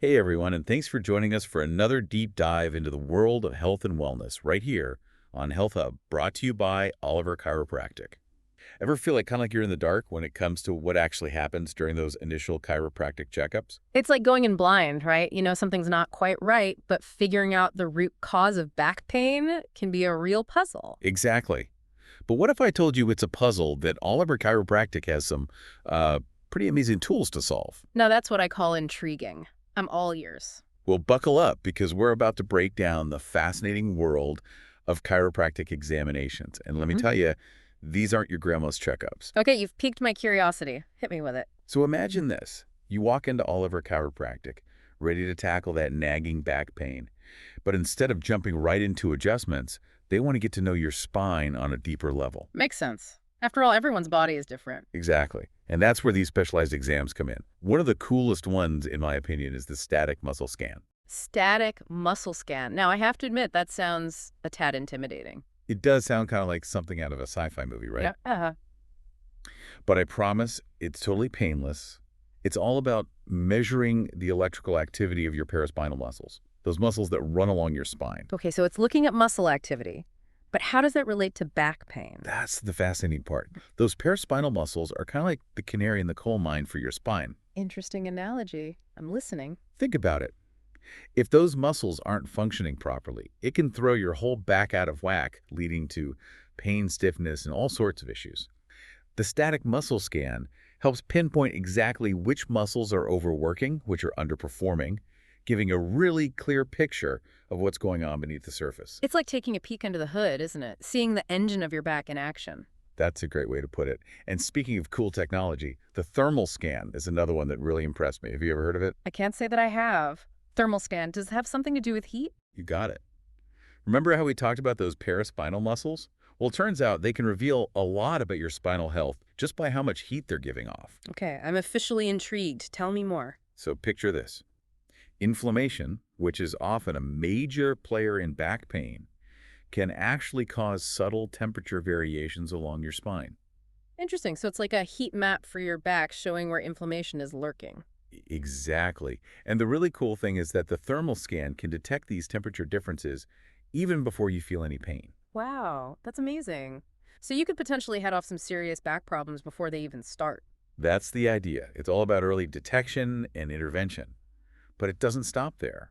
Hey everyone, and thanks for joining us for another deep dive into the world of health and wellness right here on Health Hub, brought to you by Oliver Chiropractic. Ever feel like kind of like you're in the dark when it comes to what actually happens during those initial chiropractic checkups? It's like going in blind, right? You know, something's not quite right, but figuring out the root cause of back pain can be a real puzzle. Exactly. But what if I told you it's a puzzle that Oliver Chiropractic has some uh, pretty amazing tools to solve? Now, that's what I call intriguing. I'm all ears. Well, buckle up because we're about to break down the fascinating world of chiropractic examinations. And let me Mhm. tell you, these aren't your grandma's checkups. Okay, you've piqued my curiosity. Hit me with it. So imagine this. You walk into Oliver Chiropractic, ready to tackle that nagging back pain. But instead of jumping right into adjustments, they want to get to know your spine on a deeper level. Makes sense. After all, everyone's body is different. Exactly. And that's where these specialized exams come in. One of the coolest ones, in my opinion, is the static muscle scan. Static muscle scan. Now, I have to admit, that sounds a tad intimidating. It does sound kind of like something out of a sci-fi movie, right? Yeah. But I promise it's totally painless. It's all about measuring the electrical activity of your paraspinal muscles, those muscles that run along your spine. Okay, so it's looking at muscle activity. But how does that relate to back pain? That's the fascinating part. Those paraspinal muscles are kind of like the canary in the coal mine for your spine. Interesting analogy. I'm listening. Think about it. If those muscles aren't functioning properly, it can throw your whole back out of whack, leading to pain, stiffness, and all sorts of issues. The static muscle scan helps pinpoint exactly which muscles are overworking, which are underperforming, giving a really clear picture of what's going on beneath the surface. It's like taking a peek under the hood, isn't it? Seeing the engine of your back in action. That's a great way to put it. And speaking of cool technology, the thermal scan is another one that really impressed me. Have you ever heard of it? I can't say that I have. Thermal scan, does it have something to do with heat? You got it. Remember how we talked about those paraspinal muscles? Well, it turns out they can reveal a lot about your spinal health just by how much heat they're giving off. Okay, I'm officially intrigued. Tell me more. So picture this. Inflammation, which is often a major player in back pain, can actually cause subtle temperature variations along your spine. Interesting. So it's like a heat map for your back showing where inflammation is lurking. Exactly. And the really cool thing is that the thermal scan can detect these temperature differences even before you feel any pain. Wow, that's amazing. So you could potentially head off some serious back problems before they even start. That's the idea. It's all about early detection and intervention. But it doesn't stop there.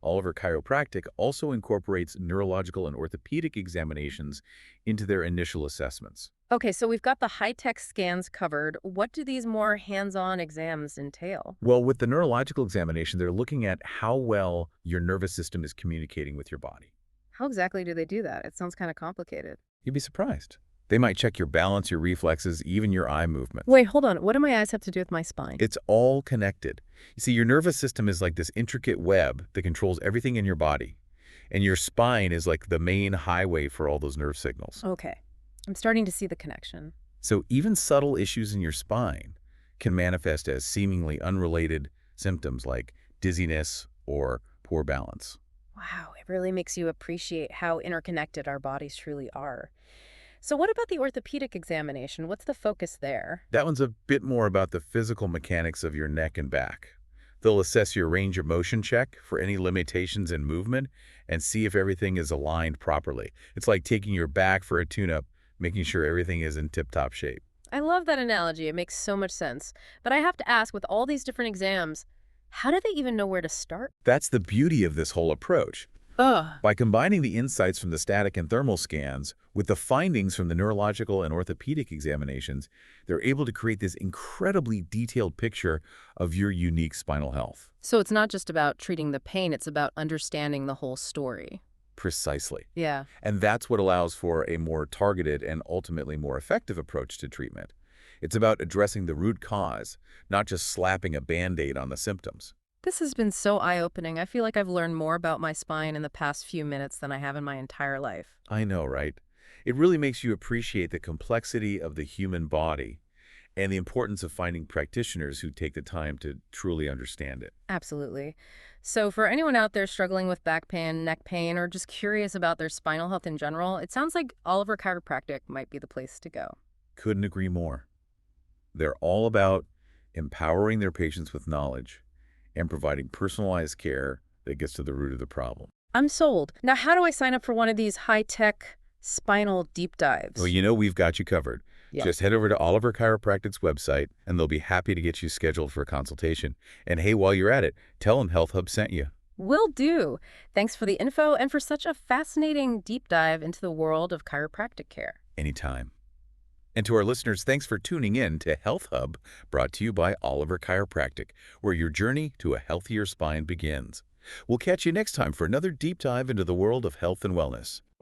Oliver Chiropractic also incorporates neurological and orthopedic examinations into their initial assessments. Okay, so we've got the high-tech scans covered. What do these more hands-on exams entail? Well, with the neurological examination, they're looking at how well your nervous system is communicating with your body. How exactly do they do that? It sounds kind of complicated. You'd be surprised. They might check your balance, your reflexes, even your eye movements. Wait, hold on. What do my eyes have to do with my spine? It's all connected. You see, your nervous system is like this intricate web that controls everything in your body. And your spine is like the main highway for all those nerve signals. Okay, I'm starting to see the connection. So even subtle issues in your spine can manifest as seemingly unrelated symptoms like dizziness or poor balance. Wow, it really makes you appreciate how interconnected our bodies truly are. So what about the orthopedic examination? What's the focus there? That one's a bit more about the physical mechanics of your neck and back. They'll assess your range of motion check for any limitations in movement and see if everything is aligned properly. It's like taking your back for a tune-up, making sure everything is in tip-top shape. I love that analogy. It makes so much sense. But I have to ask, with all these different exams, how do they even know where to start? That's the beauty of this whole approach. Ugh. By combining the insights from the static and thermal scans with the findings from the neurological and orthopedic examinations, they're able to create this incredibly detailed picture of your unique spinal health. So it's not just about treating the pain, it's about understanding the whole story. Precisely. Yeah. And that's what allows for a more targeted and ultimately more effective approach to treatment. It's about addressing the root cause, not just slapping a Band-Aid on the symptoms. This has been so eye-opening. I feel like I've learned more about my spine in the past few minutes than I have in my entire life. I know, right? It really makes you appreciate the complexity of the human body and the importance of finding practitioners who take the time to truly understand it. Absolutely. So for anyone out there struggling with back pain, neck pain, or just curious about their spinal health in general, it sounds like Oliver Chiropractic might be the place to go. Couldn't agree more. They're all about empowering their patients with knowledge and providing personalized care that gets to the root of the problem. I'm sold. Now, how do I sign up for one of these high-tech spinal deep Well, dives? we've got you covered. Yep. Just head over to Oliver Chiropractic's website, and they'll be happy to get you scheduled for a consultation. And hey, while you're at it, tell them Health Hub sent you. Will do. Thanks for the info and for such a fascinating deep dive into the world of chiropractic care. Anytime. And to our listeners, thanks for tuning in to Health Hub, brought to you by Oliver Chiropractic, where your journey to a healthier spine begins. We'll catch you next time for another deep dive into the world of health and wellness.